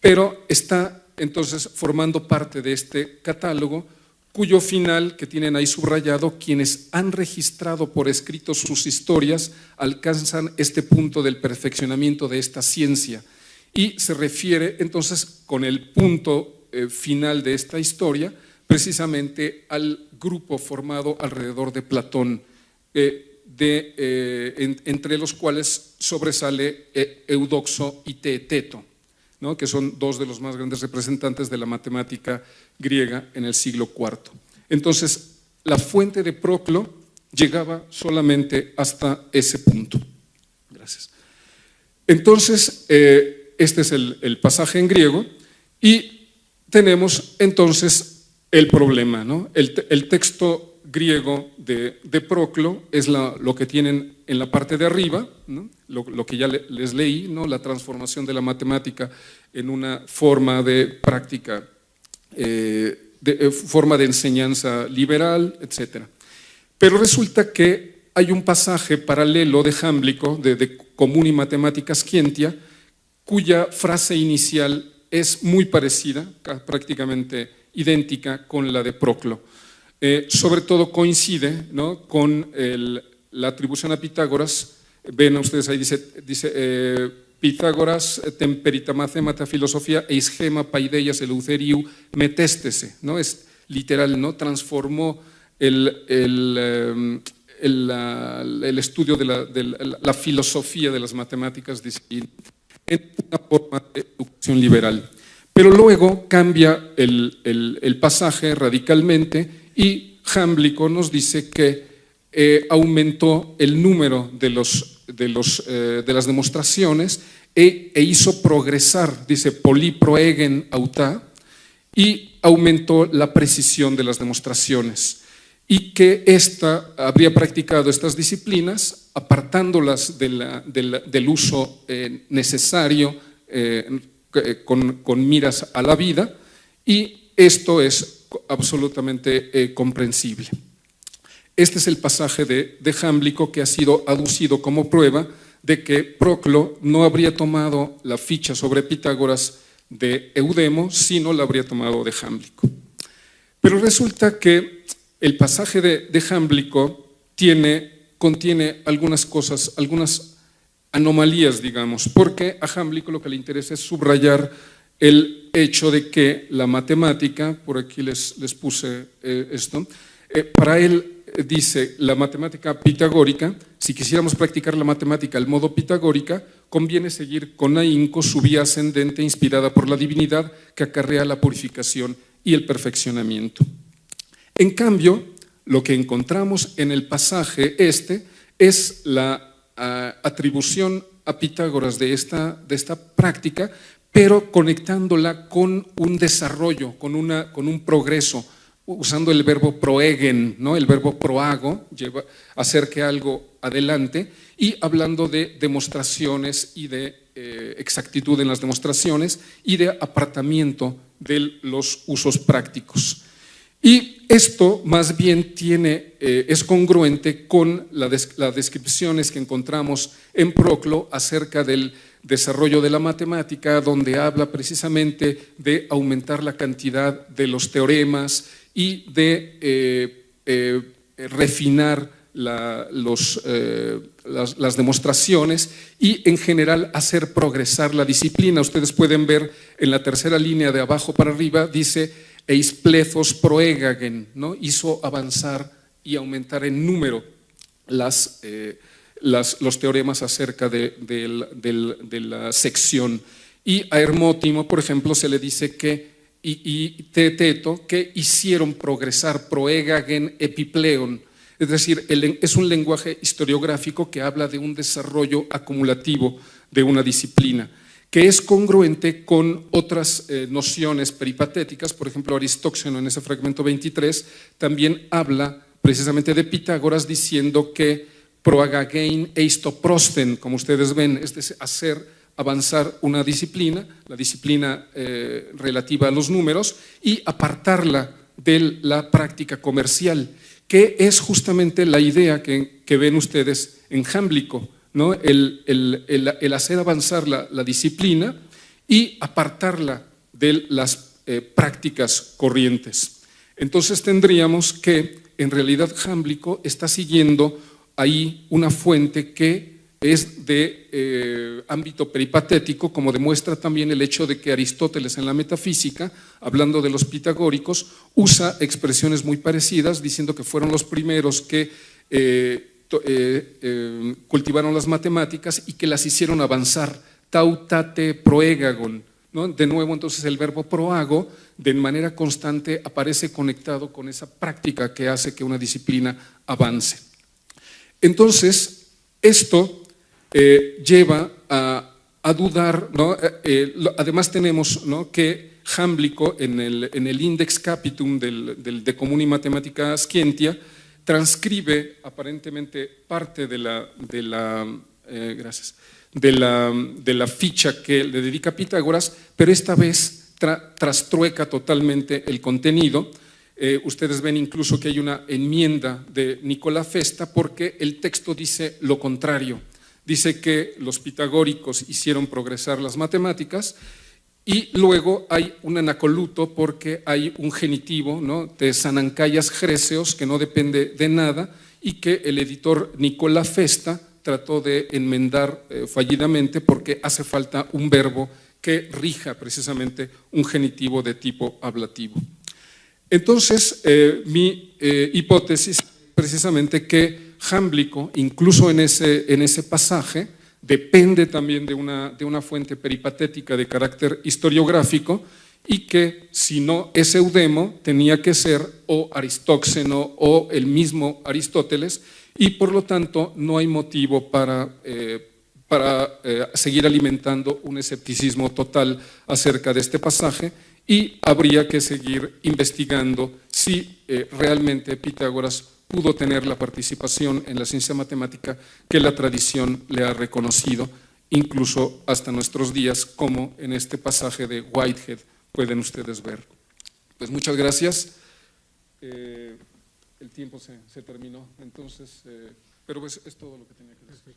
pero está entonces formando parte de este catálogo, cuyo final, que tienen ahí subrayado, quienes han registrado por escrito sus historias alcanzan este punto del perfeccionamiento de esta ciencia, y se refiere entonces con el punto final de esta historia precisamente al grupo formado alrededor de Platón, entre los cuales sobresale Eudoxo y Teeteto, ¿no?, que son dos de los más grandes representantes de la matemática griega en el siglo IV. Entonces, la fuente de Proclo llegaba solamente hasta ese punto. Gracias. Entonces, este es el pasaje en griego y tenemos entonces el problema, ¿no? El texto griego de Proclo es lo que tienen en la parte de arriba, ¿no?, lo que ya les leí, ¿no?, la transformación de la matemática en una forma de práctica, forma de enseñanza liberal, etc. Pero resulta que hay un pasaje paralelo de Jámblico, de Comuni Mathematica Scientia, cuya frase inicial es muy parecida, prácticamente idéntica con la de Proclo. Sobre todo coincide, ¿no?, con la atribución a Pitágoras. Ven ustedes ahí, dice Pitágoras temperita mathemata filosofía eis gema paideias eleutheriu metéstese, ¿no? Es literal, ¿no? Transformó el estudio de la filosofía de las matemáticas en una forma de educación liberal. Pero luego cambia el pasaje radicalmente y Jámblico nos dice que aumentó el número de las demostraciones e hizo progresar, dice, poliproegen autá, y aumentó la precisión de las demostraciones, y que habría practicado estas disciplinas apartándolas del uso necesario con miras a la vida, y esto es absolutamente comprensible. Este es el pasaje de Jámblico que ha sido aducido como prueba de que Proclo no habría tomado la ficha sobre Pitágoras de Eudemo, sino la habría tomado de Jámblico. Pero resulta que el pasaje de Jámblico contiene algunas cosas, algunas anomalías, digamos, porque a Jámblico lo que le interesa es subrayar el hecho de que la matemática, por aquí les puse esto, para él dice la matemática pitagórica, si quisiéramos practicar la matemática al modo pitagórica, conviene seguir con ahínco su vía ascendente inspirada por la divinidad que acarrea la purificación y el perfeccionamiento. En cambio, lo que encontramos en el pasaje es la atribución a Pitágoras de esta práctica, pero conectándola con un desarrollo, con un progreso, usando el verbo proegen, ¿no? El verbo proago, hacer que algo adelante, y hablando de demostraciones y de exactitud en las demostraciones y de apartamiento de los usos prácticos. Y esto más bien es congruente con las descripciones que encontramos en Proclo acerca del desarrollo de la matemática, donde habla precisamente de aumentar la cantidad de los teoremas y de refinar las demostraciones y en general hacer progresar la disciplina. Ustedes pueden ver en la tercera línea de abajo para arriba, dice eis plethos proegagen, ¿no? Hizo avanzar y aumentar en número los teoremas acerca de la sección. Y a Hermótimo, por ejemplo, se le dice que y Teeteto, que hicieron progresar proegagen epipleon, es decir, es un lenguaje historiográfico que habla de un desarrollo acumulativo de una disciplina, que es congruente con otras nociones peripatéticas. Por ejemplo, Aristóxeno en ese fragmento 23 también habla precisamente de Pitágoras diciendo que proagagein eistoprosten, como ustedes ven, es decir, hacer avanzar una disciplina, la disciplina relativa a los números, y apartarla de la práctica comercial, que es justamente la idea que ven ustedes en Jámblico, ¿no? El hacer avanzar la disciplina y apartarla de las prácticas corrientes. Entonces tendríamos que, en realidad, Jámblico está siguiendo ahí una fuente que es de ámbito peripatético, como demuestra también el hecho de que Aristóteles en la metafísica, hablando de los pitagóricos, usa expresiones muy parecidas, diciendo que fueron los primeros que cultivaron las matemáticas y que las hicieron avanzar, tautate proegagon, ¿no? De nuevo, entonces, el verbo proago de manera constante aparece conectado con esa práctica que hace que una disciplina avance. Entonces, esto lleva a dudar, ¿no? Además tenemos, ¿no?, que Jámblico en el Index Capitum del De Communi Mathematica Scientia transcribe aparentemente parte de la ficha que le dedica a Pitágoras, pero esta vez trastrueca totalmente el contenido. Ustedes ven incluso que hay una enmienda de Nicolás Festa porque el texto dice lo contrario. Dice que los pitagóricos hicieron progresar las matemáticas y luego hay un anacoluto porque hay un genitivo, ¿no?, de Sanancayas Chreseos que no depende de nada y que el editor Nicolás Festa trató de enmendar fallidamente porque hace falta un verbo que rija precisamente un genitivo de tipo ablativo. Entonces, mi hipótesis es precisamente que Jámblico, incluso en ese pasaje, depende también de una fuente peripatética de carácter historiográfico y que, si no es Eudemo, tenía que ser o Aristóxeno o el mismo Aristóteles, y por lo tanto no hay motivo para seguir alimentando un escepticismo total acerca de este pasaje, y habría que seguir investigando si realmente Pitágoras pudo tener la participación en la ciencia matemática que la tradición le ha reconocido, incluso hasta nuestros días, como en este pasaje de Whitehead pueden ustedes ver. Pues muchas gracias. El tiempo se terminó, entonces, pero pues es todo lo que tenía que decir.